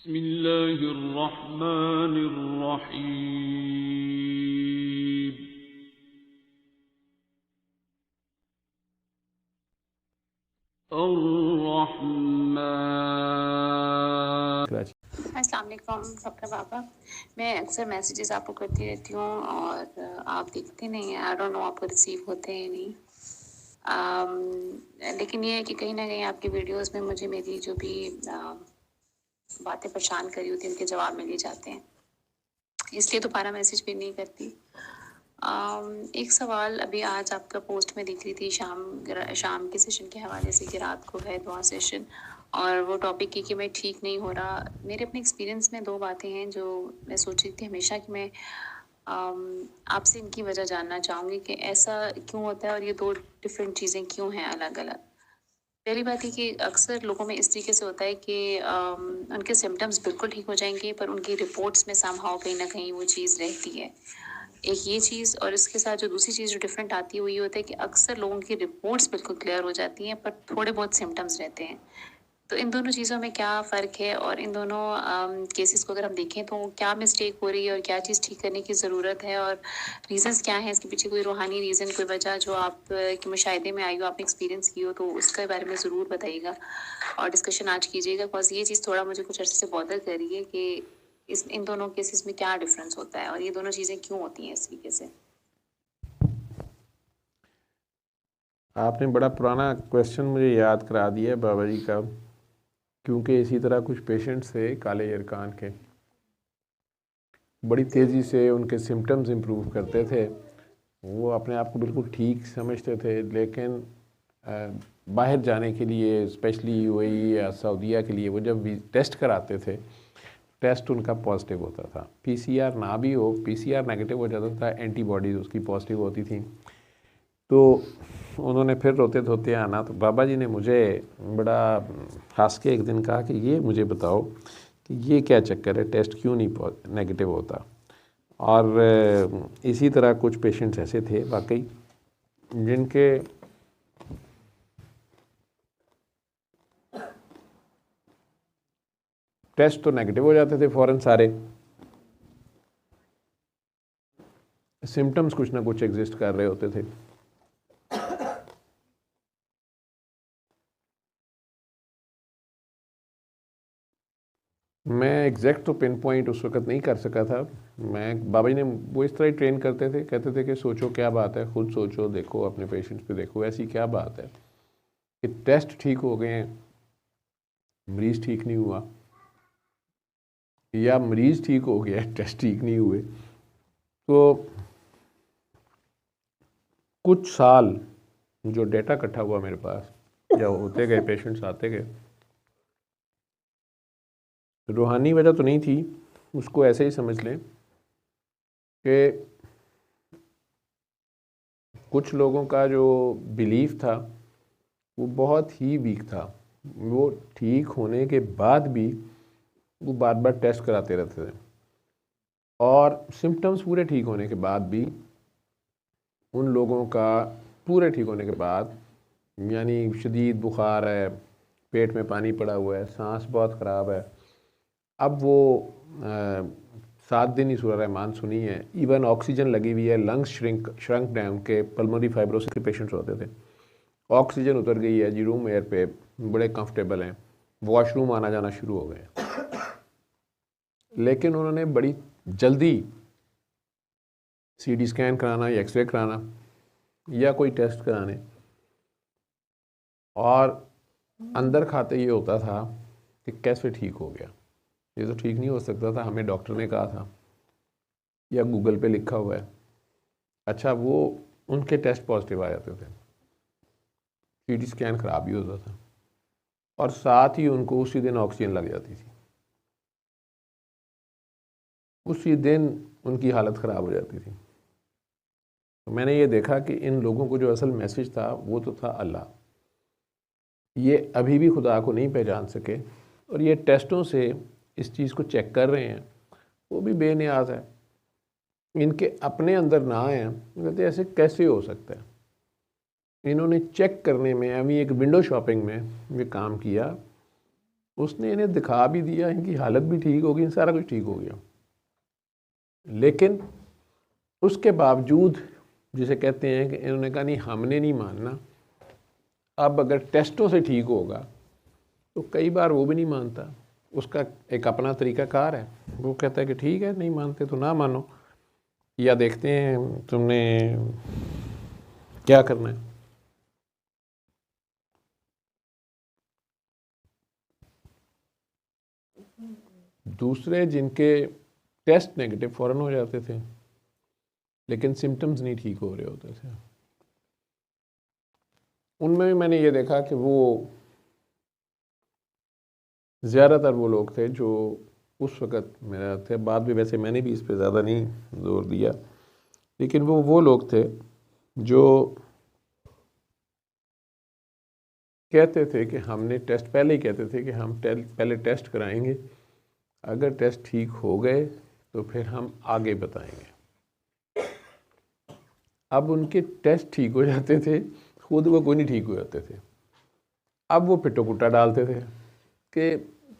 बिस्मिल्लाहिर्रहमानिर्रहीम। अर्रहमान। अस्सलाम वालेकुम डॉक्टर बाबा। मैं अक्सर मैसेजेस आपको करती रहती हूँ और आप देखते नहीं हैं। आई डोंट नो आपको रिसीव होते हैं नहीं। लेकिन ये है कि कहीं ना कहीं आपकी वीडियोस में मुझे मेरी जो भी बातें परेशान करी होती हैं उनके जवाब मिल ही जाते हैं, इसलिए दोबारा मैसेज भी नहीं करती। एक सवाल अभी आज आपका पोस्ट में दिख रही थी शाम के सेशन के हवाले से कि रात को है दुआ सेशन, और वो टॉपिक कि मैं ठीक नहीं हो रहा। मेरे अपने एक्सपीरियंस में दो बातें हैं जो मैं सोच रही थी हमेशा कि मैं आपसे इनकी वजह जानना चाहूँगी कि ऐसा क्यों होता है और ये दो डिफरेंट चीज़ें क्यों हैं अलग अलग। पहली बात है कि अक्सर लोगों में इस तरीके से होता है कि उनके सिम्टम्स बिल्कुल ठीक हो जाएंगे पर उनकी रिपोर्ट्स में समहाउ कहीं ना कहीं वो चीज़ रहती है। एक ये चीज़, और इसके साथ जो दूसरी चीज़ जो डिफरेंट आती है वो ये होता है कि अक्सर लोगों की रिपोर्ट्स बिल्कुल क्लियर हो जाती हैं पर थोड़े बहुत सिम्टम्स रहते हैं। तो इन दोनों चीज़ों में क्या फ़र्क है, और इन दोनों केसेस को अगर हम देखें तो क्या मिस्टेक हो रही है और क्या चीज़ ठीक करने की ज़रूरत है, और रीज़न्स क्या हैं इसके पीछे? कोई रूहानी रीज़न, कोई वजह जो आप के मुशाहिदे में आई हो, आपने एक्सपीरियंस की हो, तो उसके बारे में ज़रूर बताइएगा और डिस्कशन आज कीजिएगा। बिकॉज ये चीज़ थोड़ा मुझे कुछ अर्से से बॉदर कर रही है कि इन दोनों केसेस में क्या डिफरेंस होता है और ये दोनों चीज़ें क्यों होती हैं इस तरीके से। आपने बड़ा पुराना क्वेश्चन मुझे याद करा दिया है बाबा जी का, क्योंकि इसी तरह कुछ पेशेंट्स थे काले यरकान के, बड़ी तेज़ी से उनके सिम्टम्स इम्प्रूव करते थे। वो अपने आप को बिल्कुल ठीक समझते थे, लेकिन बाहर जाने के लिए स्पेशली यूएई या सऊदीया के लिए वो जब भी टेस्ट कराते थे, टेस्ट उनका पॉजिटिव होता था। पीसीआर ना भी हो, पीसीआर नेगेटिव हो जाता था, एंटीबॉडीज़ उसकी पॉजिटिव होती थी। तो उन्होंने फिर रोते धोते आना, तो बाबा जी ने मुझे बड़ा हंस के एक दिन कहा कि ये मुझे बताओ कि ये क्या चक्कर है, टेस्ट क्यों नहीं नेगेटिव होता। और इसी तरह कुछ पेशेंट्स ऐसे थे वाकई जिनके टेस्ट तो नेगेटिव हो जाते थे फ़ौरन सारे, सिम्टम्स कुछ ना कुछ एग्जिस्ट कर रहे होते थे। मैं एग्जैक्ट तो पिन पॉइंट उस वक्त नहीं कर सका था। मैं बाबा जी ने वो इस तरह ही ट्रेन करते थे, कहते थे कि सोचो क्या बात है, खुद सोचो, देखो अपने पेशेंट्स पे देखो, ऐसी क्या बात है कि टेस्ट ठीक हो गए हैं, मरीज़ ठीक नहीं हुआ, या मरीज़ ठीक हो गया टेस्ट ठीक नहीं हुए। तो कुछ साल जो डेटा इकट्ठा हुआ मेरे पास, जब होते गए पेशेंट्स आते गए, रूहानी वजह तो नहीं थी, उसको ऐसे ही समझ लें कि कुछ लोगों का जो बिलीफ था वो बहुत ही वीक था। वो ठीक होने के बाद भी वो बार बार टेस्ट कराते रहते थे, और सिम्टम्स पूरे ठीक होने के बाद भी उन लोगों का पूरे ठीक होने के बाद, यानी शदीद बुखार है, पेट में पानी पड़ा हुआ है, सांस बहुत ख़राब है, अब वो 7 दिन ही सूरह रहमान सुनी है, इवन ऑक्सीजन लगी हुई है, लंग्स श्रंक डाउन के पल्मोनरी फाइब्रोसिस के पेशेंट्स होते थे, ऑक्सीजन उतर गई है जी, रूम एयर पे बड़े कंफर्टेबल हैं, वॉशरूम आना जाना शुरू हो गए, लेकिन उन्होंने बड़ी जल्दी सीटी स्कैन कराना या एक्सरे कराना या कोई टेस्ट कराने, और अंदर खाते ये होता था कि कैसे ठीक हो गया, ये तो ठीक नहीं हो सकता था, हमें डॉक्टर ने कहा था या गूगल पे लिखा हुआ है। अच्छा, वो उनके टेस्ट पॉजिटिव आ जाते थे, सीटी स्कैन ख़राब ही होता था, और साथ ही उनको उसी दिन ऑक्सीजन लग जाती थी, उसी दिन उनकी हालत ख़राब हो जाती थी। तो मैंने ये देखा कि इन लोगों को जो असल मैसेज था वो तो था अल्लाह, ये अभी भी खुदा को नहीं पहचान सके, और ये टेस्टों से इस चीज़ को चेक कर रहे हैं, वो भी बेनियाज है, इनके अपने अंदर ना आए, कहते ऐसे कैसे हो सकता है। इन्होंने चेक करने में अभी एक विंडो शॉपिंग में ये काम किया उसने इन्हें दिखा भी दिया, इनकी हालत भी ठीक हो गई, सारा कुछ ठीक हो गया। लेकिन उसके बावजूद जिसे कहते हैं कि इन्होंने कहा नहीं हमने नहीं मानना, अब अगर टेस्टों से ठीक होगा तो कई बार वो भी नहीं मानता, उसका एक अपना तरीक़ाकार है। वो कहता है कि ठीक है नहीं मानते तो ना मानो, या देखते हैं तुमने क्या करना है। दूसरे जिनके टेस्ट नेगेटिव फ़ौरन हो जाते थे लेकिन सिम्टम्स नहीं ठीक हो रहे होते थे, उनमें भी मैंने ये देखा कि वो ज़्यादातर वो लोग थे जो उस वक़्त मेरा थे, बाद में वैसे मैंने भी इस पे ज़्यादा नहीं जोर दिया, लेकिन वो लोग थे जो कहते थे कि हमने टेस्ट पहले ही कहते थे कि हम पहले टेस्ट कराएंगे, अगर टेस्ट ठीक हो गए तो फिर हम आगे बताएंगे। अब उनके टेस्ट ठीक हो जाते थे, खुद वो कोई नहीं ठीक हो जाते थे। अब वो पिट्टो पुट्टा डालते थे कि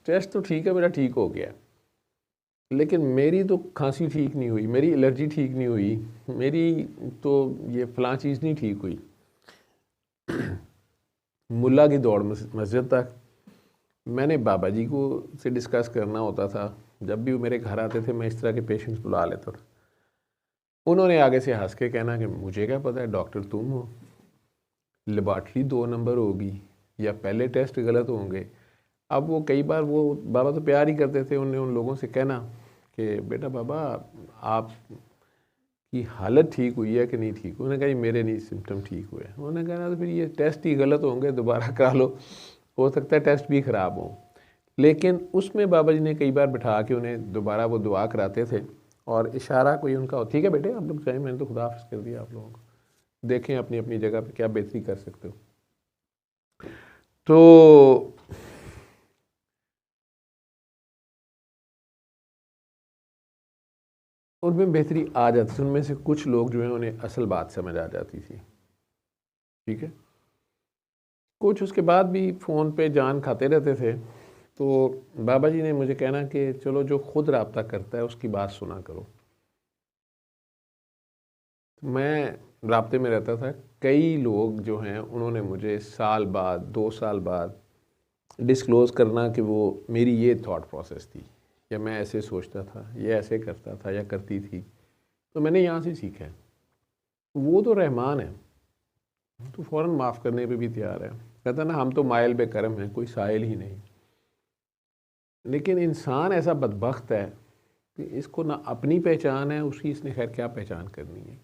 टेस्ट तो ठीक है मेरा ठीक हो गया, लेकिन मेरी तो खांसी ठीक नहीं हुई, मेरी एलर्जी ठीक नहीं हुई, मेरी तो ये फ़लाँ चीज़ नहीं ठीक हुई। मुल्ला की दौड़ मस्जिद तक। मैंने बाबा जी को से डिस्कस करना होता था, जब भी वो मेरे घर आते थे मैं इस तरह के पेशेंट्स बुला लेता था। उन्होंने आगे से हंस के कहना कि मुझे क्या पता है, डॉक्टर तुम हो, लेबॉर्ट्री 2 नंबर होगी या पहले टेस्ट गलत होंगे। अब वो कई बार वो बाबा तो प्यार ही करते थे, उन्हें उन लोगों से कहना कि बेटा बाबा आप की हालत ठीक हुई है कि नहीं ठीक। उन्होंने कहा मेरे नहीं सिम्टम ठीक हुए। उन्होंने कहा तो फिर ये टेस्ट ही गलत होंगे, दोबारा करा लो, हो सकता है टेस्ट भी ख़राब हो। लेकिन उसमें बाबा जी ने कई बार बिठा के उन्हें दोबारा वो दुआ कराते थे और इशारा कोई उनका हो, ठीक है बेटे आप लोग चाहें, मैंने तो खुदा हाफ़िज़ कर दिया, आप लोगों को देखें अपनी अपनी जगह पे क्या बेहतरी कर सकते हो। तो उनमें बेहतरी आ जाती थी, उनमें से कुछ लोग जो हैं उन्हें असल बात समझ आ जाती थी, ठीक है। कुछ उसके बाद भी फ़ोन पे जान खाते रहते थे। तो बाबा जी ने मुझे कहना कि चलो जो खुद रब्ता करता है उसकी बात सुना करो। मैं राब्ते में रहता था, कई लोग जो हैं उन्होंने मुझे साल बाद 2 साल बाद डिस्क्लोज़ करना कि वो मेरी ये थॉट प्रोसेस थी या मैं ऐसे सोचता था, ये ऐसे करता था या करती थी। तो मैंने यहाँ से सीखा है, वो तो रहमान है, तो फ़ौरन माफ़ करने पे भी तैयार है। कहता ना हम तो माइल बेकरम हैं, कोई साइल ही नहीं। लेकिन इंसान ऐसा बदबख्त है कि इसको ना अपनी पहचान है उसकी, इसने खैर क्या पहचान करनी है।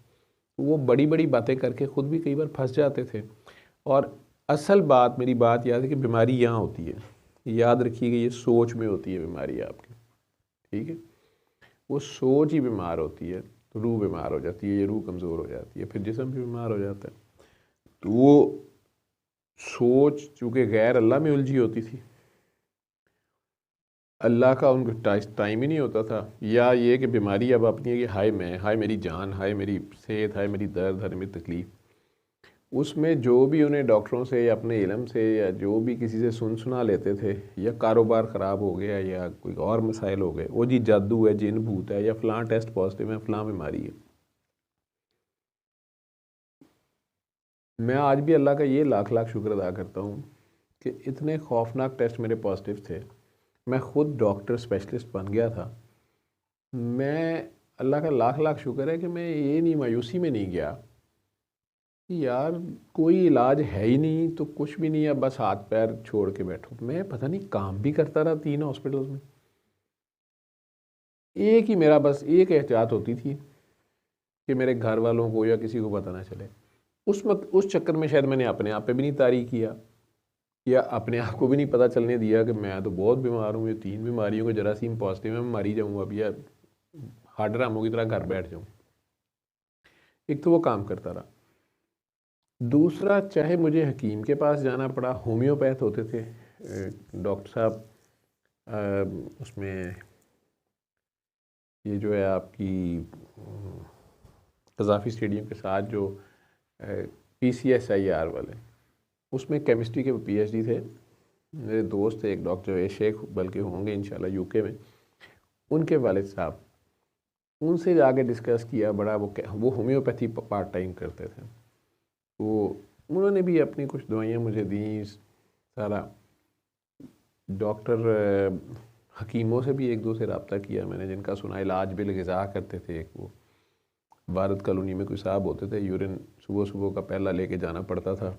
वो बड़ी बड़ी बातें करके ख़ुद भी कई बार फंस जाते थे। और असल बात, मेरी बात याद है कि बीमारी यहाँ होती है, याद रखिएगा, ये सोच में होती है बीमारी आपकी, ठीक है। वो सोच ही बीमार होती है तो रूह बीमार हो जाती है, ये रूह कमज़ोर हो जाती है, फिर जिस्म भी बीमार हो जाता है। तो वो सोच चूँकि गैर अल्लाह में उलझी होती थी, अल्लाह का उनको टाइम ही नहीं होता था, या ये कि बीमारी अब अपनी है कि हाय मैं, हाय मेरी जान, हाय मेरी सेहत, हाय मेरी दर्द, हाय मेरी तकलीफ़। उसमें जो भी उन्हें डॉक्टरों से या अपने इल्म से या जो भी किसी से सुना लेते थे, या कारोबार ख़राब हो गया या कोई और मसाइल हो गए, वो जी जादू है, जिन भूत है, या फ़लाँ टेस्ट पॉजिटिव है, फ़लाँ बीमारी है। मैं आज भी अल्लाह का ये लाख लाख शुक्र अदा करता हूँ कि इतने खौफनाक टेस्ट मेरे पॉजिटिव थे, मैं ख़ुद डॉक्टर स्पेशलिस्ट बन गया था। मैं अल्लाह का लाख लाख शुक्र है कि मैं ये नहीं, मायूसी में नहीं गया कि यार कोई इलाज है ही नहीं तो कुछ भी नहीं है, बस हाथ पैर छोड़ के बैठो। मैं पता नहीं काम भी करता रहा 3 हॉस्पिटल्स में। एक ही मेरा बस एक एहतियात होती थी कि मेरे घर वालों को या किसी को पता ना चले। उस चक्कर में शायद मैंने अपने आप पे भी नहीं तारी किया या अपने आप को भी नहीं पता चलने दिया कि मैं तो बहुत बीमार हूँ, ये 3 बीमारियों को जरासीम पॉजिटिव है, मैं मरी जाऊँगा अब, या हार्ड ड्रामों की तरह घर बैठ जाऊँ। एक तो वो काम करता रहा। दूसरा, चाहे मुझे हकीम के पास जाना पड़ा, होम्योपैथ होते थे डॉक्टर साहब, उसमें ये जो है आपकी कज़ाफ़ी स्टेडियम के साथ जो PCSIR वाले, उसमें केमिस्ट्री के PhD थे, मेरे दोस्त एक डॉक्टर ए शेख, बल्कि होंगे इंशाल्लाह यूके में, उनके वालिद साहब, उनसे जाके डिस्कस किया बड़ा। वो होम्योपैथी पार्ट टाइम करते थे, तो उन्होंने भी अपनी कुछ दवाइयाँ मुझे दी सारा। डॉक्टर हकीमों से भी एक दो से रब्ता किया मैंने, जिनका सुना इलाज बिल ग़िज़ा करते थे। एक वो भारत कॉलोनी में कोई साहब होते थे, यूरिन सुबह सुबह का पहला लेके जाना पड़ता था,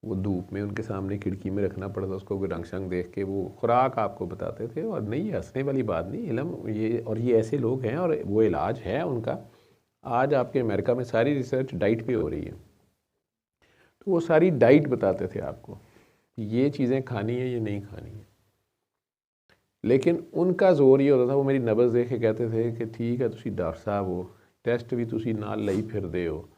वो धूप में उनके सामने खिड़की में रखना पड़ता, उसको कोई रंग शंग देख के वो खुराक आपको बताते थे। और नहीं, हंसने वाली बात नहीं, इल्म ये, और ये ऐसे लोग हैं और वो इलाज है उनका। आज आपके अमेरिका में सारी रिसर्च डाइट पे हो रही है, तो वो सारी डाइट बताते थे आपको, ये चीज़ें खानी है, ये नहीं खानी है। लेकिन उनका जोर ये होता था, वो मेरी नब्ज़ देख के कहते थे कि ठीक है तुसी डॉक्टर साहब हो, टेस्ट भी तुसी नाल लई फिरदे हो,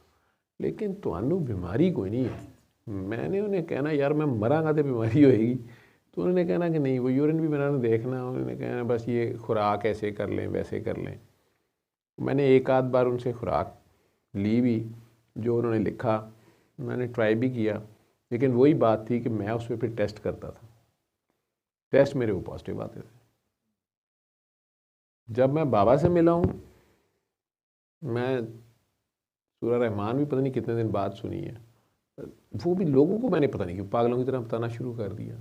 लेकिन तुहानू बीमारी कोई नहीं है। मैंने उन्हें कहना यार मैं मरांगा तो बीमारी होएगी, तो उन्होंने कहना कि नहीं, वो यूरिन भी मैंने देखना, उन्होंने कहना बस ये खुराक ऐसे कर लें वैसे कर लें। मैंने एक आध बार उनसे खुराक ली भी, जो उन्होंने लिखा मैंने ट्राई भी किया, लेकिन वही बात थी कि मैं उस पर फिर टेस्ट करता था, टेस्ट मेरे वो पॉजिटिव आते थे। जब मैं बाबा से मिला हूँ, मैं सूरह रहमान भी पता नहीं कितने दिन बाद सुनी है, वो भी लोगों को मैंने पता नहीं क्यों पागलों की तरह बताना शुरू कर दिया।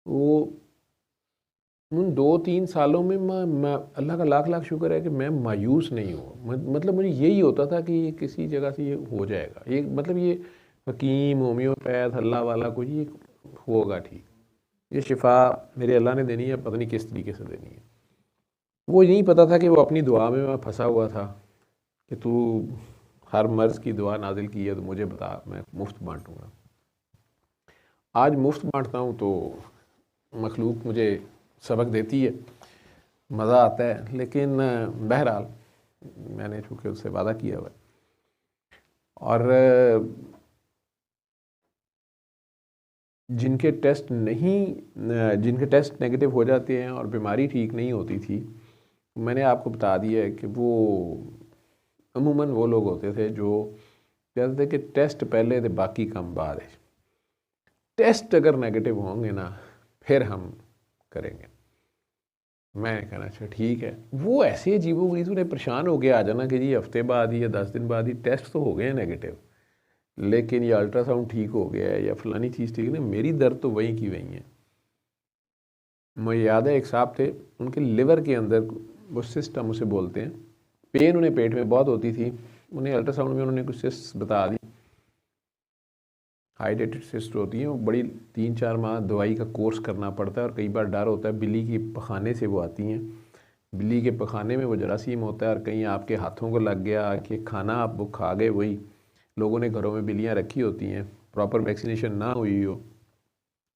वो उन 2-3 सालों में मैं अल्लाह का लाख लाख शुक्र है कि मैं मायूस नहीं हुआ। मतलब मुझे यही होता था कि ये किसी जगह से ये हो जाएगा, ये मतलब ये हकीम होम्योपैथ अल्लाह वाला कुछ ये होगा ठीक, ये शिफा मेरे अल्लाह ने देनी है, पता नहीं किस तरीके से देनी है। वो यही पता था कि वो अपनी दुआ में मैं फंसा हुआ था कि तू हर मर्ज़ की दुआ नाजिल की है तो मुझे बता, मैं मुफ्त बांटूँगा। आज मुफ्त बांटता हूँ तो मखलूक मुझे सबक देती है, मज़ा आता है, लेकिन बहरहाल मैंने चूँकि उससे वादा किया हुआ है। और जिनके टेस्ट नेगेटिव हो जाते हैं और बीमारी ठीक नहीं होती थी, मैंने आपको बता दिया है कि वो अमूमन वो लोग होते थे जो कहते थे कि टेस्ट पहले थे बाकी काम बाद है। टेस्ट अगर नेगेटिव होंगे ना फिर हम करेंगे। मैं कहना अच्छा ठीक है। वो ऐसे अजीबोगरीब उन्हें परेशान हो गया आ जाना कि जी हफ्ते बाद ही या 10 दिन बाद ही टेस्ट तो हो गए हैं नेगेटिव, लेकिन ये अल्ट्रासाउंड ठीक हो गया है या फलानी चीज़ ठीक है, मेरी दर्द तो वहीं की वहीं है। मुझे याद है एक साहब थे, उनके लिवर के अंदर वो सिस्टम उसे बोलते हैं, पेन उन्हें पेट में बहुत होती थी। उन्हें अल्ट्रासाउंड में उन्होंने कुछ सिस्ट बता दी, हाइड्रेटेड सिस्ट होती हैं, वो बड़ी 3-4 माह दवाई का कोर्स करना पड़ता है। और कई बार डर होता है बिल्ली की पखाने से वो आती हैं, बिल्ली के पखाने में वो जरासीम होता है और कहीं आपके हाथों को लग गया कि खाना आप वो खा गए, वही लोगों ने घरों में बिल्लियाँ रखी होती हैं, प्रॉपर वैक्सीनेशन ना हुई हो,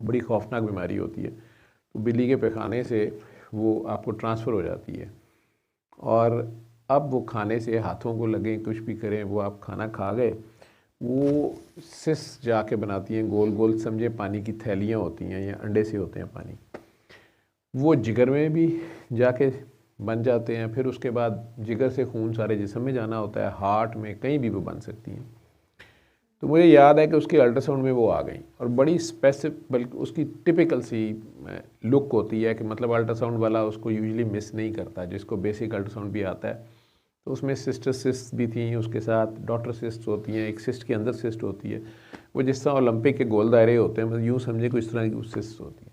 बड़ी खौफनाक बीमारी होती है, तो बिल्ली के पखाने से वो आपको ट्रांसफ़र हो जाती है। और अब वो खाने से हाथों को लगें कुछ भी करें, वो आप खाना खा गए, वो सिस जाके बनाती हैं गोल गोल, समझे पानी की थैलियाँ होती हैं या अंडे से होते हैं पानी, वो जिगर में भी जाके बन जाते हैं। फिर उसके बाद जिगर से खून सारे जिस्म में जाना होता है, हार्ट में कहीं भी वो बन सकती हैं। तो मुझे याद है कि उसके अल्ट्रासाउंड में वो आ गई और बड़ी स्पेसिफिक, बल्कि उसकी टिपिकल सी लुक होती है कि मतलब अल्ट्रासाउंड वाला उसको यूजुअली मिस नहीं करता, जिसको बेसिक अल्ट्रासाउंड भी आता है। तो उसमें सिस्टर सिस्ट भी थी, उसके साथ डॉटर सिस्ट होती हैं, एक सिस्ट के अंदर सिस्ट होती है, वो जिस तरह ओलंपिक के गोल दायरे होते हैं, मतलब यूँ समझे कोई इस तरह की सिस्ट होती है,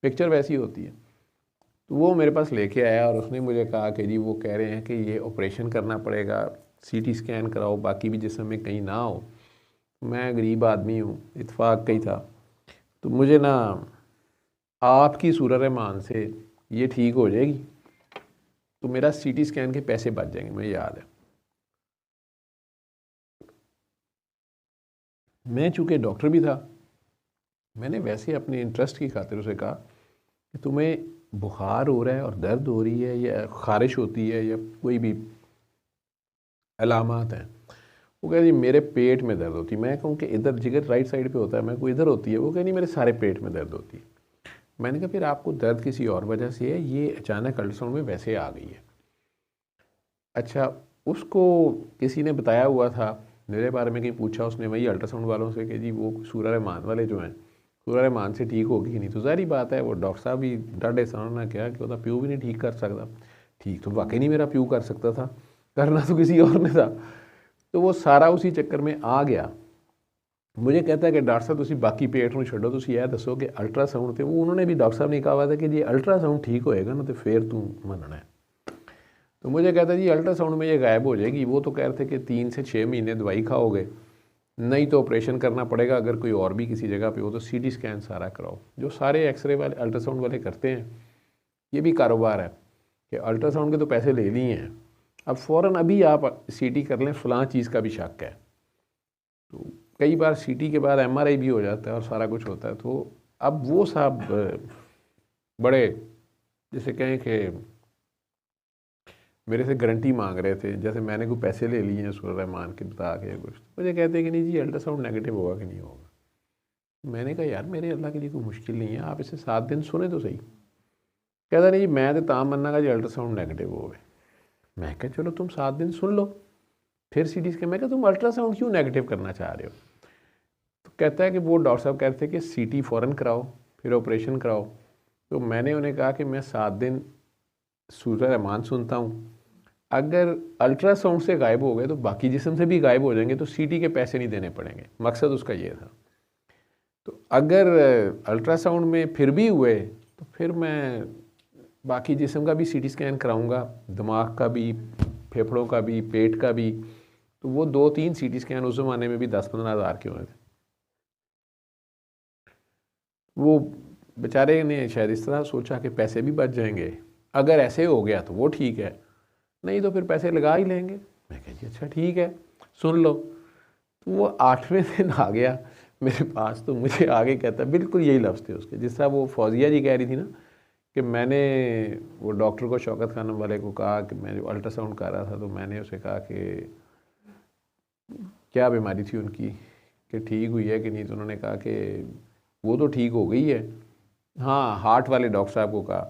पिक्चर वैसी होती है। तो वो मेरे पास लेके आया और उसने मुझे कहा कि जी वो कह रहे हैं कि ये ऑपरेशन करना पड़ेगा, सीटी स्कैन कराओ, बाकी भी जिस्म में कहीं ना हो। मैं गरीब आदमी हूँ, इत्फाक कहीं था, तो मुझे ना आपकी सूरह रहमान से ये ठीक हो जाएगी तो मेरा सीटी स्कैन के पैसे बच जाएंगे। मुझे याद है, मैं चूँकि डॉक्टर भी था, मैंने वैसे अपने इंटरेस्ट की खातिर उसे कहा कि तुम्हें बुखार हो रहा है और दर्द हो रही है या ख़ारिश होती है या कोई भी अलामात हैं। वो कह रही मेरे पेट में दर्द होती है। मैं कहूँ कि इधर जिगर राइट साइड पे होता है, मैं को इधर होती है। वो कह नहीं मेरे सारे पेट में दर्द होती है। मैंने कहा फिर आपको दर्द किसी और वजह से है, ये अचानक अल्ट्रासाउंड में वैसे आ गई है। अच्छा, उसको किसी ने बताया हुआ था, मेरे बारे में कहीं पूछा उसने वही अल्ट्रासाउंड वालों से कि जी वो सूरह रहमान वाले जो हैं सूरा रहमान से ठीक होगी कि नहीं, तो ज़ाहिर बात है वो डॉक्टर साहब भी डाढ़े सामना क्या कि वह प्यू भी नहीं ठीक कर सकता। ठीक तो वाकई नहीं मेरा प्यू कर सकता था, करना तो किसी और ने था। तो वो सारा उसी चक्कर में आ गया। मुझे कहता है कि डॉक्टर साहब तुसी बाकी पेट में छड्डो, तुसी यह दसो कि अल्ट्रासाउंड थे वो उन्होंने भी डॉक्टर साहब ने कहा हुआ था कि जी अल्ट्रासाउंड ठीक होएगा ना तो फिर तू मनना है। तो मुझे कहता है जी अल्ट्रासाउंड में ये गायब हो जाएगी। वो तो कह रहे थे कि 3 से 6 महीने दवाई खाओगे, नहीं तो ऑपरेशन करना पड़ेगा। अगर कोई और भी किसी जगह पे हो तो सीटी स्कैन सारा कराओ। जो सारे एक्सरे वाले अल्ट्रासाउंड वाले करते हैं, ये भी कारोबार है कि अल्ट्रासाउंड के तो पैसे ले लिए हैं, अब फ़ौरन अभी आप सीटी कर लें, फ़लाँ चीज़ का भी शक है। तो कई बार सीटी के बाद एमआरआई भी हो जाता है और सारा कुछ होता है। तो अब वो साहब बड़े जैसे कहें कि मेरे से गारंटी मांग रहे थे, जैसे मैंने कोई पैसे ले लिए हैं सूरा रहमान के बता के कुछ। मुझे कहते हैं कि नहीं जी अल्ट्रासाउंड नेगेटिव होगा कि नहीं होगा। मैंने कहा यार मेरे अल्लाह के लिए कोई मुश्किल नहीं है, आप इसे 7 दिन सुने तो सही। कहता नहीं जी मैं तो ताम मन्ना जी अल्ट्रासाउंड नेगेटिव हो गए। मैं कहा चलो तुम 7 दिन सुन लो फिर सीटी स्कैन। मैं कहा तुम अल्ट्रासाउंड क्यों नेगेटिव करना चाह रहे हो? तो कहता है कि वो डॉक्टर साहब कह रहे थे कि सीटी फ़ौरन कराओ फिर ऑपरेशन कराओ। तो मैंने उन्हें कहा कि मैं 7 दिन सूरा रहमान सुनता हूँ, अगर अल्ट्रासाउंड से गायब हो गए तो बाकी जिस्म से भी गायब हो जाएंगे, तो सीटी के पैसे नहीं देने पड़ेंगे। मकसद उसका ये था। तो अगर अल्ट्रासाउंड में फिर भी हुए तो फिर मैं बाकी जिस्म का भी सीटी स्कैन कराऊंगा, दिमाग का भी, फेफड़ों का भी, पेट का भी। तो वो 2-3 सीटी स्कैन उस ज़माने में भी 10-15 हज़ार के हुए थे। वो बेचारे ने शायद इस तरह सोचा कि पैसे भी बच जाएंगे, अगर ऐसे हो गया तो वो ठीक है, नहीं तो फिर पैसे लगा ही लेंगे। मैं कहा जी अच्छा ठीक है सुन लो। तो वो 8वें दिन आ गया मेरे पास। तो मुझे आगे कहता है, बिल्कुल यही लफ्ज़ थे उसके, जिस तरह वो फौजिया जी कह रही थी ना कि मैंने वो डॉक्टर को, शौकत खानम वाले को कहा कि मैं जो अल्ट्रासाउंड कर रहा था तो मैंने उसे कहा कि क्या बीमारी थी उनकी, कि ठीक हुई है कि नहीं। तो उन्होंने कहा कि वो तो ठीक हो गई है। हाँ हार्ट वाले डॉक्टर साहब को कहा,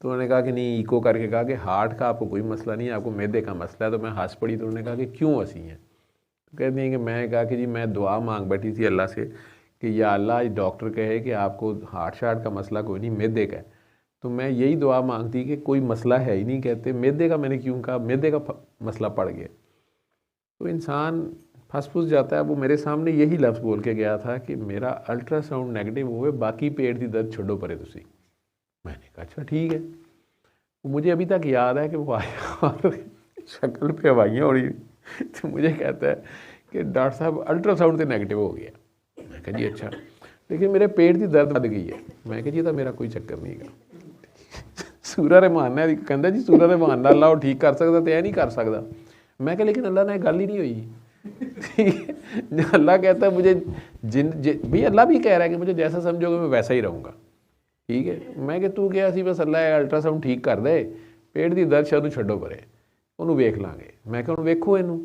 तो उन्होंने कहा कि नहीं, इको करके कहा कि हार्ट का आपको कोई मसला नहीं है, आपको मैदे का मसला है। तो मैं हंस पड़ी। तो उन्होंने कहा कि क्यों हंसी हैं? तो कहती हैं कि मैं कहा कि जी मैं दुआ मांग बैठी थी अल्लाह से कि या अल्लाह डॉक्टर कहे कि आपको हार्ट शार्ट का मसला कोई नहीं, मैदे का है। तो मैं यही दुआ मांगती कि कोई मसला है ही नहीं। कहते मैदे का, मैंने क्यों कहा, मैदे का मसला पड़ गया। तो इंसान फंस फुस जाता है। वो मेरे सामने यही लफ्ज़ बोल के गया था कि मेरा अल्ट्रासाउंड नेगेटिव हुए, बाकी पेट की दर्द छोड़ो परे तुसी। मैंने कहा अच्छा ठीक है। मुझे अभी तक याद है कि वो आया और शक्ल पे हवाइयाँ उड़ी। तो मुझे कहता है कि डॉक्टर साहब अल्ट्रासाउंड से नेगेटिव हो गया। मैं कहा जी अच्छा, लेकिन मेरे पेट की दर्द बढ़ गई है। मैं कहा जी तो मेरा कोई चक्कर नहीं है। सूरा रहमान ने कहता जी सूरा रहमान अल्लाह वो ठीक कर सकता तो यह नहीं कर सकता। मैं कहा लेकिन अल्लाह ने गल ही नहीं हुई। अल्लाह कहता है मुझे भी, अल्लाह भी कह रहा है कि मुझे जैसा समझोगे मैं वैसा ही रहूँगा। ठीक है, मैं कि तू क्या सी बस अल्लाह अल्ट्रासाउंड ठीक कर दे, पेट की दर्द शायद छड्डो परे, उन्होंने वेख लाँगे। मैं क्या वेखो इनू।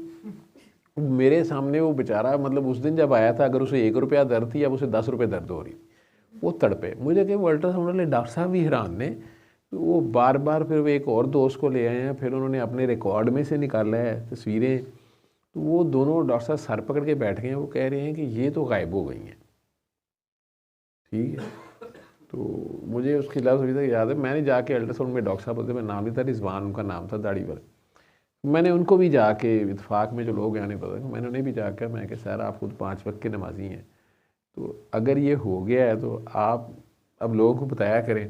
मेरे सामने वो बेचारा, मतलब उस दिन जब आया था, अगर उसे 1 रुपया दर्द थी, अब उसे 10 रुपये दर्द हो रही, वो तड़पे। मुझे कि वो अल्ट्रासाउंड वाले डॉक्टर साहब भी हैरान ने। वो बार बार फिर वो एक और दोस्त को ले आए हैं, फिर उन्होंने अपने रिकॉर्ड में से निकाला है तस्वीरें। तो वो दोनों डॉक्टर साहब सर पकड़ के बैठ गए हैं। वो कह रहे हैं कि ये तो गायब हो गई हैं। ठीक है, तो मुझे उसकी लफ्ज़ अभी तक याद है। मैंने जाके अल्ट्रासाउंड में डॉक्टर साहब होते, मैं नाम नहीं था, रिजवान उनका नाम था, दाढ़ी वाले। मैंने उनको भी जाके, इत्फाक में जो लोग हैं नहीं पता, मैंने उन्हें भी जाकर मैं कि सर आप खुद 5 वक्त के नमाजी हैं, तो अगर ये हो गया है तो आप अब लोगों को बताया करें।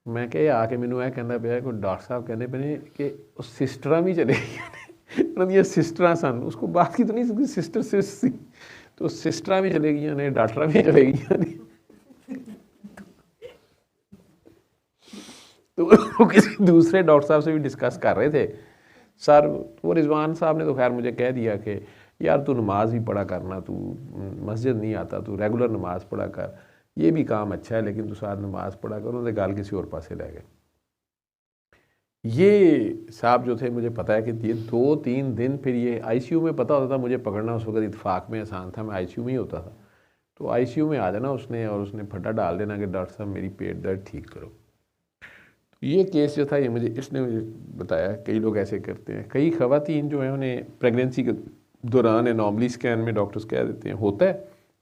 मैं क्या आके मैनू यह कहना पाया कि डॉक्टर साहब कहने पे कि सिस्टर भी चले गई। सिस्टर सन, उसको बात की तो नहीं सकती, सिस्टर सी, तो सिस्टर भी चले गई ने, डॉक्टर भी चले गई। तो वो किसी दूसरे डॉक्टर साहब से भी डिस्कस कर रहे थे सर। वो रिजवान साहब ने तो खैर मुझे कह दिया कि यार तू नमाज भी पढ़ा करना, तू मस्जिद नहीं आता, तू रेगुलर नमाज पढ़ा कर, ये भी काम अच्छा है लेकिन तू साथ नमाज पढ़ा कर। उन्होंने गाल किसी और पासे ले गए। ये साहब जो थे, मुझे पता है कि ये 2-3 दिन फिर ये आईसीयू में, पता होता था मुझे पकड़ना उस वक्त इत्फाक में आसान था, मैं आईसीयू में ही होता था। तो आईसीयू में आ जाना उसने और उसने फटा डाल देना कि डॉक्टर साहब मेरी पेट दर्द ठीक करो। ये केस जो था ये इसने मुझे बताया। कई लोग ऐसे करते हैं। कई ख़वातीन जो हैं उन्हें प्रेगनेंसी के दौरान एनॉमली स्कैन में डॉक्टर्स कह देते हैं होता है,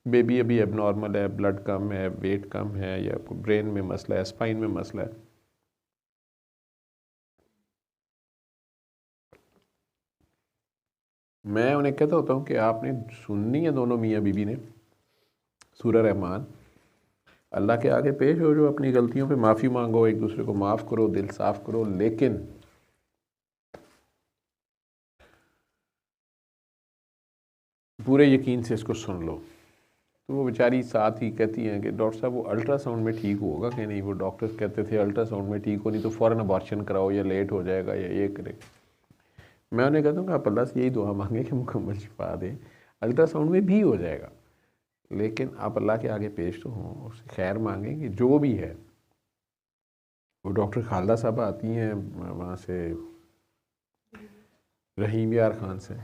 बेबी अभी एबनॉर्मल है, ब्लड कम है, वेट कम है, या ब्रेन में मसला है, स्पाइन में मसला है। मैं उन्हें कहता होता हूँ कि आपने सुननी है दोनों मियाँ बीबी ने सूरह रहमान, अल्लाह के आगे पेश हो, जो अपनी गलतियों पे माफ़ी मांगो, एक दूसरे को माफ़ करो, दिल साफ़ करो, लेकिन पूरे यकीन से इसको सुन लो। तो वो बेचारी साथ ही कहती हैं कि डॉक्टर साहब वो अल्ट्रासाउंड में ठीक होगा कि नहीं। वो डॉक्टर्स कहते थे अल्ट्रासाउंड में ठीक हो, नहीं तो फ़ौरन अबॉर्शन कराओ या लेट हो जाएगा या ये करे। मैं उन्हें कहता हूँ कि आप अल्लाह से यही दुआ मांगे कि मुकम्मल शिफा दें, अल्ट्रासाउंड में भी हो जाएगा, लेकिन आप अल्लाह के आगे पेश तो हों, उससे खैर मांगेंगे जो भी है। वो डॉक्टर खालदा साहब आती हैं वहाँ से, रहीम यार खान से,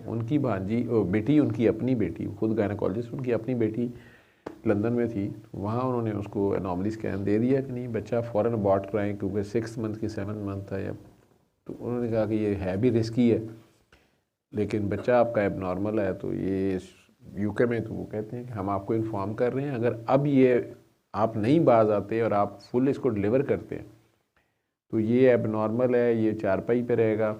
उनकी भांजी बेटी, उनकी अपनी बेटी, खुद गायनेकोलॉजिस्ट, उनकी अपनी बेटी लंदन में थी, वहाँ उन्होंने उसको एनॉमली स्कैन दे दिया कि नहीं बच्चा फ़ौरन अबॉर्ट कराएं, क्योंकि 6 मंथ की 7 मंथ था। या तो उन्होंने कहा कि ये है भी रिस्की है, लेकिन बच्चा आपका एबनॉर्मल है। तो ये यूके में तो वो कहते हैं कि हम आपको इन्फॉर्म कर रहे हैं, अगर अब ये आप नहीं बाज आते और आप फुल इसको डिलीवर करते हैं तो ये एबनॉर्मल है, ये चारपाई पे रहेगा,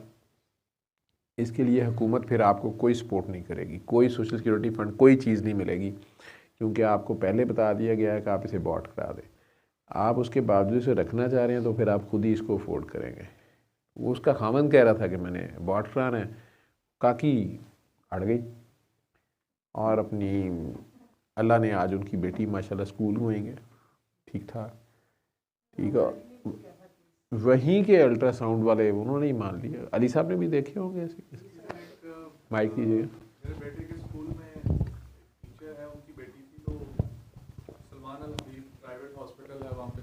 इसके लिए हुकूमत फिर आपको कोई सपोर्ट नहीं करेगी, कोई सोशल सिक्योरिटी फंड, कोई चीज़ नहीं मिलेगी, क्योंकि आपको पहले बता दिया गया है कि आप इसे अबॉर्ट करा दें। आप उसके बावजूद इसे रखना चाह रहे हैं तो फिर आप खुद ही इसको अफोर्ड करेंगे। वो उसका खामन कह रहा था कि मैंने अबॉर्ट कराना है, काकी अड़ गई, और अपनी अल्लाह ने आज उनकी बेटी माशाल्लाह स्कूल होएंगे ठीक ठाक, ठीक है। वहीं के अल्ट्रासाउंड वाले उन्होंने ही मान लिया। अली साहब ने भी देखे होंगे ऐसे माइक कीजिएगा। मेरे बेटे के स्कूल में टीचर है, उनकी बेटी थी, तो सलमान अल हबीब प्राइवेट हॉस्पिटल है वहाँ पे,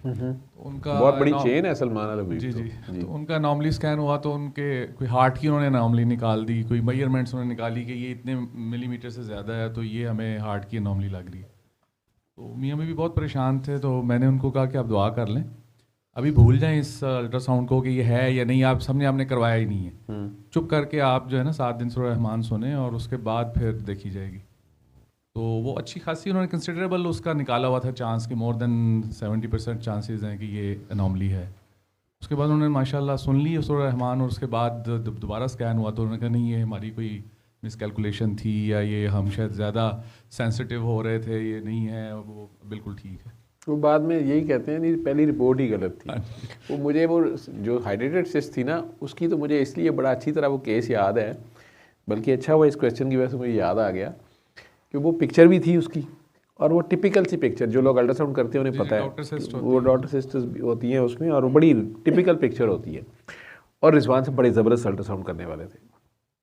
तो उनका बहुत बड़ी चेन है सलमान अल हबीब। जी। तो उनका नॉर्मली स्कैन हुआ तो उनके कोई हार्ट की उन्होंने नॉर्मली निकाल दी, कोई मेजरमेंट्स उन्होंने निकाली कि ये इतने मिलीमीटर से ज़्यादा है, तो ये हमें हार्ट की नॉर्मली लग रही है। तो मियाँ में भी बहुत परेशान थे, तो मैंने उनको कहा कि आप दुआ कर लें, अभी भूल जाएं इस अल्ट्रासाउंड को कि ये है या नहीं, आप सबने आपने करवाया ही नहीं है, चुप करके आप जो है ना 7 दिन सूरह रहमान सुने और उसके बाद फिर देखी जाएगी। तो वो अच्छी खासी उन्होंने कंसिडरेबल उसका निकाला हुआ था चांस कि मोर देन 70% चांसेस हैं कि ये अनॉमली है। उसके बाद उन्होंने माशाल्लाह सुन ली सूरह रहमान, और उसके बाद दोबारा स्कैन हुआ तो उन्होंने कहा नहीं ये हमारी कोई मिसकैलकुलेशन थी, या ये हम शायद ज़्यादा सेंसिटिव हो रहे थे, ये नहीं है, वो बिल्कुल ठीक है। वो बाद में यही कहते हैं नहीं पहली रिपोर्ट ही गलत थी। वो मुझे वो जो हाइड्रेटेड सिस्ट थी ना, उसकी तो मुझे इसलिए बड़ा अच्छी तरह वो केस याद है, बल्कि अच्छा हुआ इस क्वेश्चन की वजह से मुझे याद आ गया कि वो पिक्चर भी थी उसकी, और वो टिपिकल सी पिक्चर जो लोग अल्ट्रासाउंड करते हैं उन्हें पता है, वो डॉक्टर सिस्टर्स होती हैं उसमें, और वो बड़ी टिपिकल पिक्चर होती है। और रिजवान से बड़े ज़बरदस्त अल्ट्रासाउंड करने वाले थे।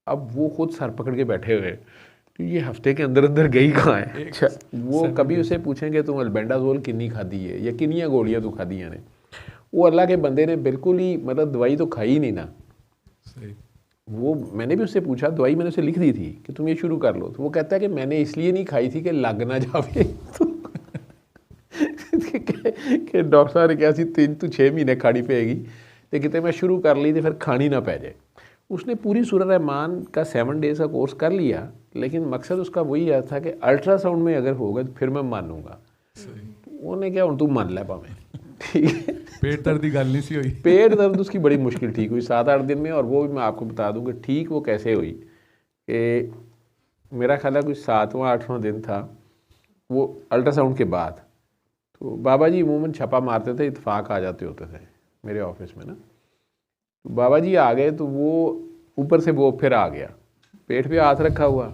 अब वो खुद सर पकड़ के बैठे हुए तो ये हफ्ते के अंदर अंदर गई कहाँ है। अच्छा, वो कभी उसे पूछेंगे तुम अल्बेंडाजोल कितनी खादी है या कितनी गोलियाँ तो खादी ने, वो अल्लाह के बंदे ने बिल्कुल ही मतलब दवाई तो खाई नहीं ना। सही। वो मैंने भी उससे पूछा, दवाई मैंने उसे लिख दी थी कि तुम ये शुरू कर लो, तो वो कहता है कि मैंने इसलिए नहीं खाई थी कि लग ना जावे। कि डॉक्टर साहब ने कहा सी 3 तो 6 महीने खानी पेगी, तो कितने मैं शुरू कर ली तो फिर खानी ना पै जाए। उसने पूरी सूरह रहमान का 7 डेज़ का कोर्स कर लिया, लेकिन मकसद उसका वही यह था कि अल्ट्रासाउंड में अगर होगा तो फिर मैं मानूंगा। उन्होंने क्या हूँ तू मान लै पावे, ठीक है। पेट दर्द की गल नहीं सी हुई। पेट दर्द उसकी बड़ी मुश्किल ठीक हुई 7-8 दिन में, और वो भी मैं आपको बता दूँ कि ठीक वो कैसे हुई कि मेरा ख्याल है कुछ 7वां-8वां दिन था वो अल्ट्रासाउंड के बाद। तो बाबा जी अमूमन छपा मारते थे, इत्तेफाक आ जाते होते थे मेरे ऑफिस में ना। तो बाबा जी आ गए तो वो ऊपर से वो फिर आ गया, पेट पे हाथ रखा हुआ,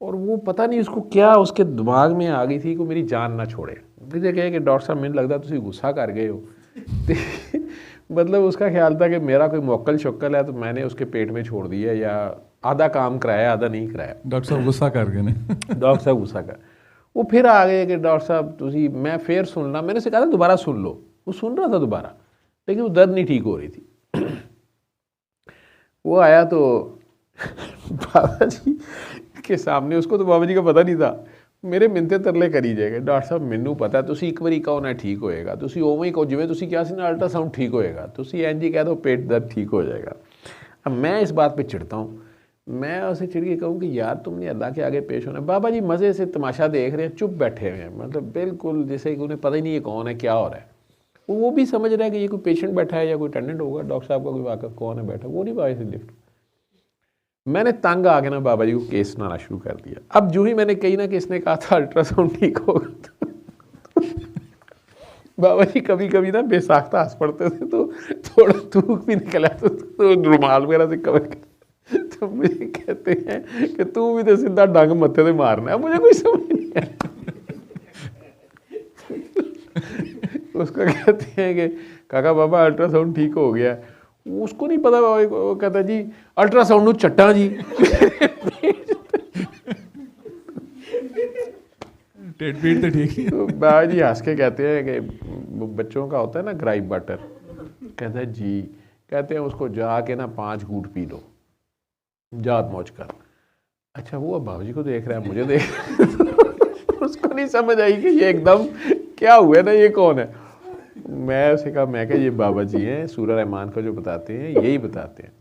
और वो पता नहीं उसको क्या उसके दिमाग में आ गई थी कि मेरी जान ना छोड़े। मुझे कहे कि डॉक्टर साहब मैंने लगता तुम गुस्सा कर गए हो। मतलब उसका ख्याल था कि मेरा कोई मोक्कल शक्ल है तो मैंने उसके पेट में छोड़ दिया, या आधा काम कराया आधा नहीं कराया। डॉक्टर साहब गुस्सा कर गए ने। डॉक्टर साहब गुस्सा कर, वो फिर आ गए कि डॉक्टर साहब तुसी, मैं फिर सुनना, मैंने उसे कहा था दोबारा सुन लो। वो सुन रहा था दोबारा, लेकिन वो दर्द नहीं ठीक हो रही थी। वो आया तो बाबा जी के सामने, उसको तो बाबा जी का पता नहीं था, मेरे मिनते तरले करी जाएगा, डॉक्टर साहब मैनू पता तुसी एक बारी कहो ना ठीक होएगा, तुसी उवें ही कहो जिवें तुसी कहा सी ना अल्ट्रासाउंड ठीक होएगा, तुसी इंज ही कह दो पेट दर्द ठीक हो जाएगा। अब मैं इस बात पे चिढ़ता हूँ, मैं उसे चिढ़ के कहूँ कि यार तुमने अल्लाह के आगे पेश होना। बाबा जी मज़े से तमाशा देख रहे हैं, चुप बैठे हुए हैं, मतलब बिल्कुल जैसे कि उन्हें पता ही नहीं है कौन है क्या हो रहा है। वो भी समझ रहा है कि ये कोई पेशेंट बैठा है या कोई अटेंडेंट होगा, डॉक्टर साहब का कोई वाकफ कौन है बैठा, वो नहीं बाबा से लिफ्ट। मैंने तंग आके ना बाबा जी को केस सुनाना शुरू कर दिया। अब जो ही मैंने कही ना कि इसने कहा था अल्ट्रासाउंड ठीक होगा, तो बाबा जी कभी कभी ना बेसाख्ता हंस पड़ते थे, तो थोड़ा थूक भी निकला तो रुमाल वगैरह से कवर कर, तो मुझे कहते हैं कि तू भी तो सीधा डंग मत्थे से मारना है। मुझे कोई समझ नहीं आया। उसको कहते हैं कि काका बाबा अल्ट्रासाउंड ठीक हो गया, उसको नहीं पता। वो कहता जी अल्ट्रासाउंड चट्टा जी टेढ़ तो ठीक है। तो बाबा जी हंस के कहते हैं कि बच्चों का होता है ना ग्राइप बटर, कहता है जी, कहते हैं उसको जाके ना 5 घूंट पी लो, जात मौज कर। अच्छा वो बाबा जी को देख रहा है, मुझे देख उसको नहीं समझ आई कि ये एकदम क्या हुआ ना, ये कौन है। मैं उसे कहा, मैं क्या ये बाबा जी हैं, सूरह रहमान का जो बताते हैं यही बताते हैं,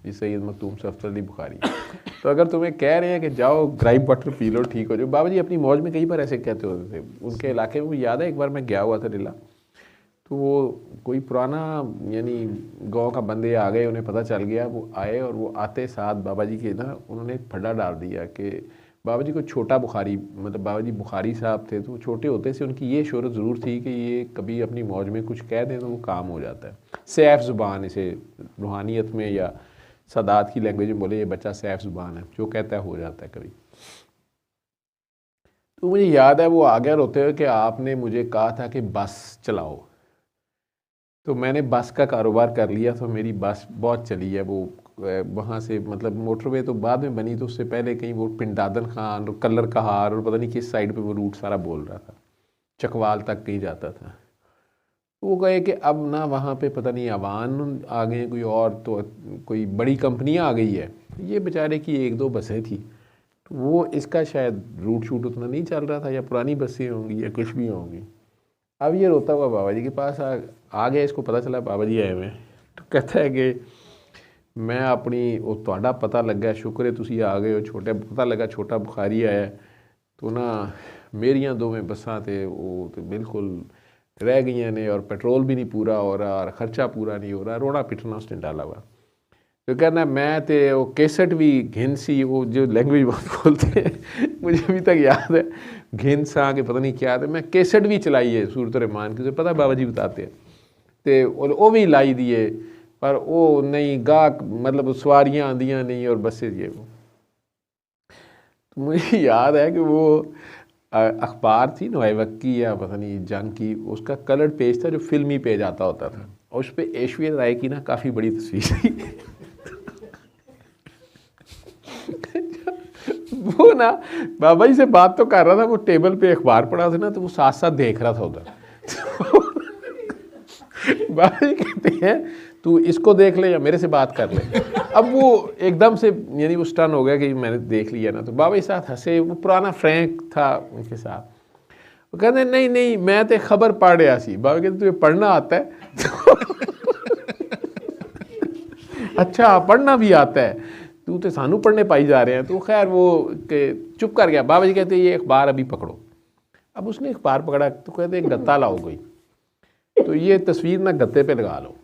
ये सैयद मखदूम सफदर अली बुखारी। तो अगर तुम्हें कह रहे हैं कि जाओ ग्राइप बटर पी लो ठीक हो जाओ, बाबा जी अपनी मौज में कई बार ऐसे कहते होते थे। उनके इलाके में मुझे याद है एक बार मैं गया हुआ था डिला, तो वो कोई पुराना यानी गांव का बंदे आ गए, उन्हें पता चल गया, वो आए और वो आते साथ बाबा जी के ना उन्होंने एक फड्डा डाल दिया कि बाबा जी को छोटा बुखारी, मतलब बाबा जी बुखारी साहब थे, तो छोटे होते से उनकी ये शोहरत ज़रूर थी कि ये कभी अपनी मौज में कुछ कह दें तो वो काम हो जाता है। सैफ ज़ुबान, इसे रूहानियत में या सदात की लैंग्वेज में बोले, ये बच्चा सैफ ज़ुबान है, जो कहता है हो जाता है कभी। तो मुझे याद है वो आ गया रोते हुए कि आपने मुझे कहा था कि बस चलाओ, तो मैंने बस का कारोबार कर लिया। तो मेरी बस बहुत चली है, वो वहाँ से मतलब मोटरवे तो बाद में बनी, तो उससे पहले कहीं वो पिंडादन खान और कलर कहार और पता नहीं किस साइड पे वो रूट सारा बोल रहा था, चकवाल तक कहीं जाता था। वो कहे कि अब ना वहाँ पे पता नहीं अवान आ गए कोई और, तो कोई बड़ी कंपनियाँ आ गई है, ये बेचारे की 1-2 बसें थी, तो वो इसका शायद रूट शूट उतना नहीं चल रहा था, या पुरानी बसें होंगी या कुछ भी होंगी। अब ये रोता हुआ बाबा जी के पास आ गया, इसको पता चला बाबा जी आए हुए, तो कहता है कि मैं अपनी वो ਤੁਹਾਡਾ पता लगा, शुक्र है तुसी आ गए हो, छोटे पता लगा छोटा बुखारी आया, तो ना मेरियां दोवें बसां ते वो तो बिल्कुल रह गई ने, और पेट्रोल भी नहीं पूरा हो रहा और ख़र्चा पूरा नहीं हो रहा, रोना पिटना उसने डाला हुआ। तो कहना मैं तो वो कैसेट भी घिन सी, वो जो लैंग्वेज बहुत बोलते हैं मुझे अभी तक याद है, घिन सा के पता नहीं क्या था, मैं कैसेट भी चलाई है सूरत रहमान की, पता बाबा जी बताते हैं, तो वो भी लाई दिए, पर वो नहीं गाहक, मतलब सवारियाँ आंदियाँ नहीं और बसें ये वो। तो मुझे याद है कि वो अखबार थी नवाए वक्त की या पता नहीं जंग की, उसका कलर पेज था जो फिल्मी पेज आता होता था, और उस पर ऐश्वर्या राय की ना काफ़ी बड़ी तस्वीर थी। वो ना बाबा जी से बात तो कर रहा था, वो टेबल पे अखबार पड़ा था ना, तो वो साथ साथ देख रहा था उधर। बाबा जी कहते हैं तू इसको देख ले या मेरे से बात कर ले। अब वो एकदम से यानी वो स्टन हो गया कि मैंने देख लिया ना, तो बाबा जी साथ हंसे, वो पुराना फ्रैंक था उनके साथ। वो कहते नहीं नहीं मैं तो खबर पढ़ रहा सी। बाबा कहते तुझे पढ़ना आता है? अच्छा पढ़ना भी आता है, तू तो सानू पढ़ने पाई जा रहे हैं। तो खैर वो के चुप कर गया। बाबा जी कहते ये अखबार अभी पकड़ो। अब उसने अखबार पकड़ा तो कहते गत्ता लाओ कोई, तो ये तस्वीर ना गत्ते पे लगा लो।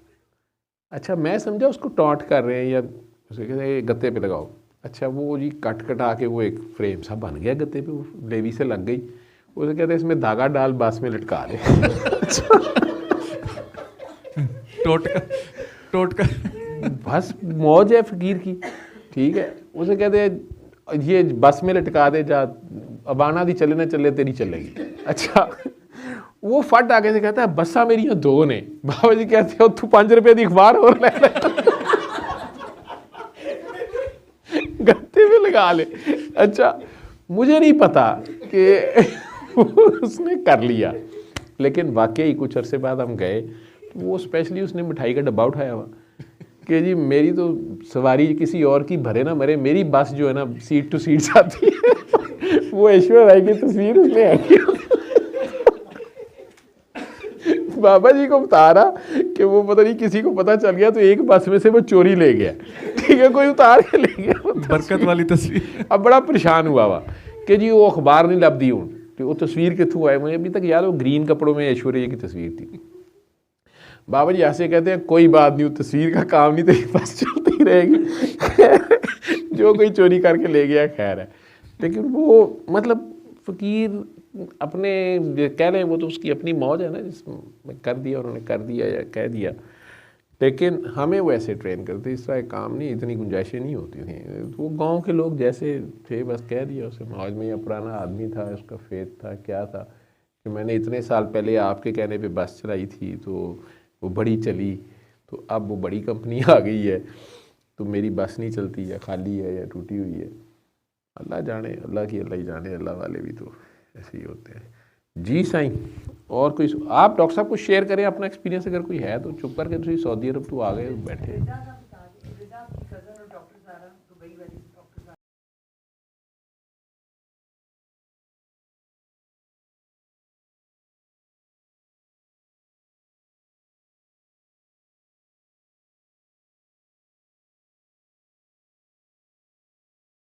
अच्छा मैं समझा उसको टॉन्ट कर रहे हैं या उसे कहते गत्ते पे लगाओ। अच्छा वो जी कट कटा के वो एक फ्रेम सा बन गया गत्ते पे, वो लेवी से लग गई। उसे कहते इसमें धागा डाल बस में लटका दे। टोटका बस मौज है फकीर की, ठीक है। उसे कहते ये बस में लटका दे, जा अबाना दी चले ना चले तेरी चलेगी। अच्छा वो फट आगे से कहता है बसा मेरिया दो ने। बाबा जी कहते हो तू 5 रुपए की अखबार और ले ले, गत्ते में लगा ले। अच्छा मुझे नहीं पता कि उसने कर लिया, लेकिन वाकई कुछ अरसे बाद हम गए, वो स्पेशली उसने मिठाई का डब्बा उठाया हुआ कि जी मेरी तो सवारी किसी और की भरे ना मरे, मेरी बस जो है ना सीट टू सीट जाती है। वो ऐश्वर्या राय की तस्वीर उसमें है। बाबा जी को बता रहा कि वो पता नहीं किसी को पता चल गया तो एक बस में से वो चोरी ले गया, ठीक है, कोई उतार के ले गया बरकत वाली तस्वीर। अब बड़ा परेशान हुआ हुआ कि जी वो अखबार नहीं लभदी हूँ, तो वो तस्वीर के थ्रू आए, मुझे अभी तक याद, वो ग्रीन कपड़ों में ऐश्वर्या की तस्वीर थी। बाबा जी ऐसे कहते हैं कोई बात नहीं, तस्वीर का काम नहीं, तेरी बस चलती रहेगी जो कोई चोरी करके ले गया खैर है। लेकिन वो मतलब फ़कीर अपने कह लें, वो तो उसकी अपनी मौज है ना, जिसमें कर दिया उन्होंने, कर दिया या कह दिया। लेकिन हमें वो ऐसे ट्रेन करते, इस तरह काम नहीं, इतनी गुंजाइशें नहीं होती थी। वो गांव के लोग जैसे थे बस कह दिया उसे, मौज में, या पुराना आदमी था, उसका फेथ था, क्या था कि मैंने इतने साल पहले आपके कहने पे बस चलाई थी तो वो बड़ी चली, तो अब वो बड़ी कंपनी आ गई है तो मेरी बस नहीं चलती, या खाली है या टूटी हुई है। अल्लाह जाने, अल्लाह की अल्लाह ही जाने, अल्लाह वाले भी तो ऐसे ही होते हैं। जी साईं, और कोई आप डॉक्टर साहब कुछ शेयर करें अपना एक्सपीरियंस, अगर कोई है तो। चुप करके तुम सऊदी अरब तो आ गए बैठे।